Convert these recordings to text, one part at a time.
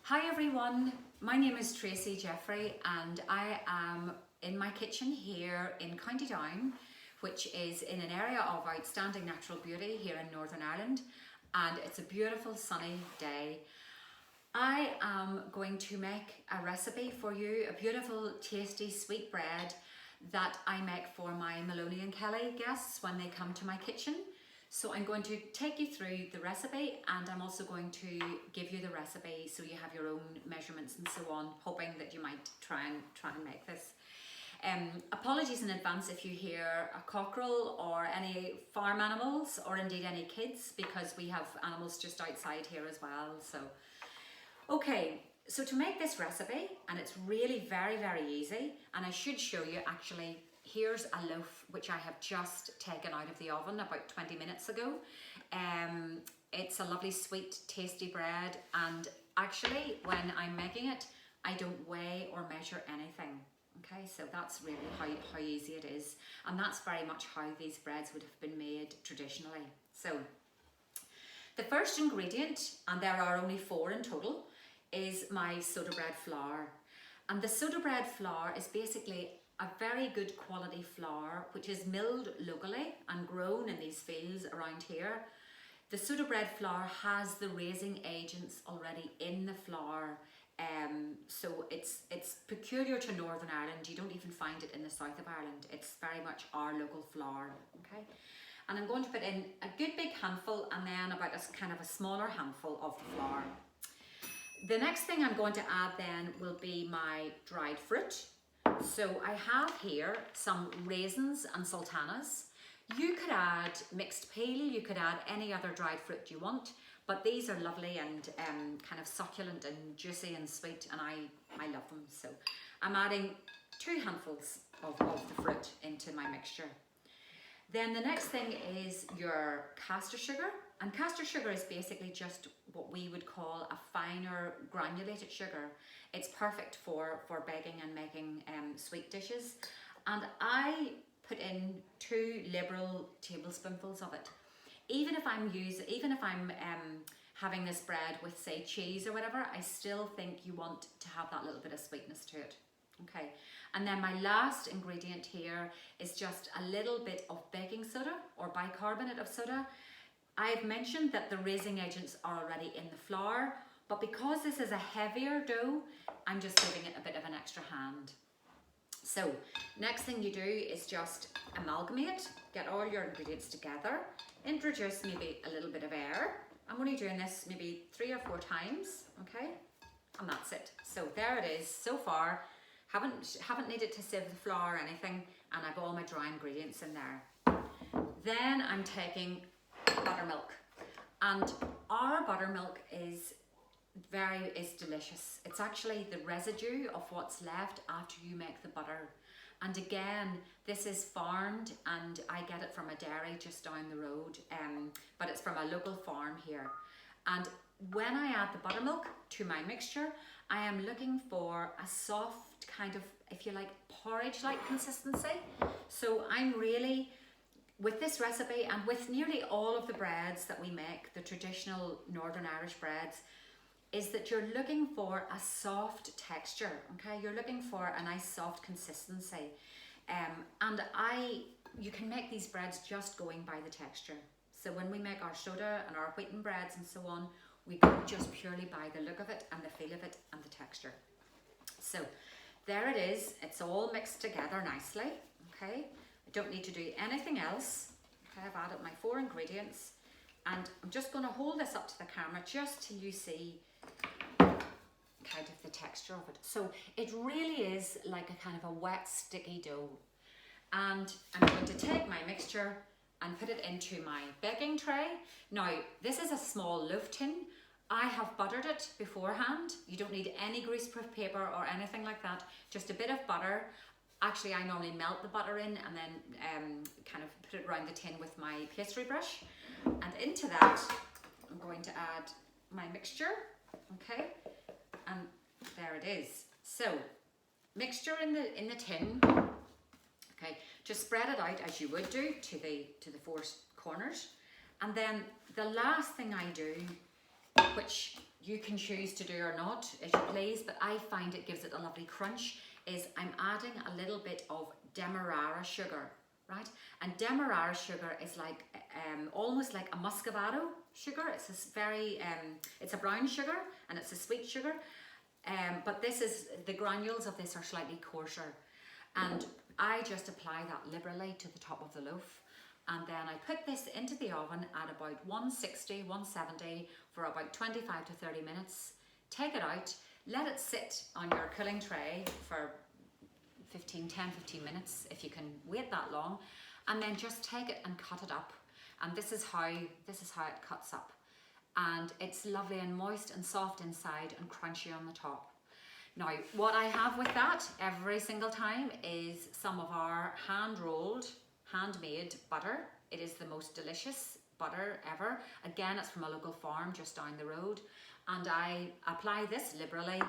Hi everyone, my name is Tracey Jeffery and I am in my kitchen here in County Down, which is in an area of outstanding natural beauty here in Northern Ireland, and it's a beautiful sunny day. I am going to make a recipe for you, a beautiful tasty sweet bread that I make for my Maloney and Kelly guests when they come to my kitchen. So I'm going to take you through the recipe, and I'm also going to give you the recipe so you have your own measurements and so on, hoping that you might try and make this. Apologies in advance if you hear a cockerel or any farm animals or indeed any kids, because we have animals just outside here as well. So, okay, so to make this recipe, and it's really very, very easy, and I should show you actually. Here's a loaf which I have just taken out of the oven about 20 minutes ago. It's a lovely sweet tasty bread, and actually when I'm making it I don't weigh or measure anything. Okay, so that's really how easy it is, and that's very much how these breads would have been made traditionally. So the first ingredient, and there are only 4 in total, is my soda bread flour. And the soda bread flour is basically a very good quality flour which is milled locally and grown in these fields around here. The soda bread flour has the raising agents already in the flour, so it's peculiar to Northern Ireland. You don't even find it in the south of Ireland. It's very much our local flour. Okay, and I'm going to put in a good big handful and then about a kind of a smaller handful of the flour. The next thing I'm going to add then will be my dried fruit. So I have here some raisins and sultanas. You could add mixed peel, you could add any other dried fruit you want, but these are lovely and kind of succulent and juicy and sweet, and I love them. So I'm adding 2 handfuls of the fruit into my mixture. Then the next thing is your caster sugar, and caster sugar is basically just what we would call a finer granulated sugar. It's perfect for baking and making sweet dishes, and I put in 2 liberal tablespoonfuls of it. Even if I'm having this bread with, say, cheese or whatever, I still think you want to have that little bit of sweetness to it. Okay, and then my last ingredient here is just a little bit of baking soda or bicarbonate of soda. I've mentioned that the raising agents are already in the flour, but because this is a heavier dough, I'm just giving it a bit of an extra hand. So next thing you do is just amalgamate, get all your ingredients together, introduce maybe a little bit of air. I'm only doing this maybe 3 or 4 times, okay? And that's it. So there it is so far. Haven't needed to sieve the flour or anything, and I've all my dry ingredients in there. Then I'm taking buttermilk, and our buttermilk is delicious. It's actually the residue of what's left after you make the butter. And again, this is farmed, and I get it from a dairy just down the road, but it's from a local farm here. And when I add the buttermilk to my mixture, I am looking for a soft kind of, if you like, porridge-like consistency. So I'm really, with this recipe and with nearly all of the breads that we make, the traditional Northern Irish breads, is that you're looking for a soft texture, okay? You're looking for a nice soft consistency. And you can make these breads just going by the texture. So when we make our soda and our wheaten breads and so on, we go just purely by the look of it and the feel of it and the texture. So there it is. It's all mixed together nicely, okay? I don't need to do anything else. Okay, I've added my 4 ingredients, and I'm just going to hold this up to the camera just till you see kind of the texture of it. So it really is like a kind of a wet sticky dough, and I'm going to take my mixture and put it into my baking tray. Now this is a small loaf tin. I have buttered it beforehand. You don't need any greaseproof paper or anything like that, just a bit of butter. Actually, I normally melt the butter in and then kind of put it around the tin with my pastry brush, and into that I'm going to add my mixture. Okay, and there it is. So mixture in the tin. Okay, just spread it out as you would do to the 4 corners, and then the last thing I do, which you can choose to do or not as you please, but I find it gives it a lovely crunch, is I'm adding a little bit of demerara sugar, right? And demerara sugar is like almost like a muscovado sugar. It's this very, it's a brown sugar and it's a sweet sugar. But this is, the granules of this are slightly coarser. And I just apply that liberally to the top of the loaf. And then I put this into the oven at about 160, 170 for about 25 to 30 minutes. Take it out, let it sit on your cooling tray for 10, 15 minutes if you can wait that long. And then just take it and cut it up. And this is how it cuts up. And it's lovely and moist and soft inside and crunchy on the top. Now, what I have with that every single time is some of our hand-rolled, handmade butter. It is the most delicious butter ever. Again, it's from a local farm just down the road. And I apply this liberally.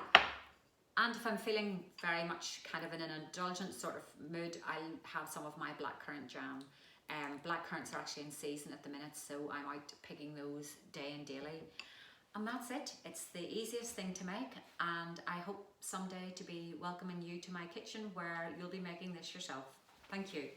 And if I'm feeling very much kind of in an indulgent sort of mood, I'll have some of my blackcurrant jam. Blackcurrants are actually in season at the minute, so I'm out picking those day and daily. And that's it. It's the easiest thing to make, and I hope someday to be welcoming you to my kitchen where you'll be making this yourself. Thank you.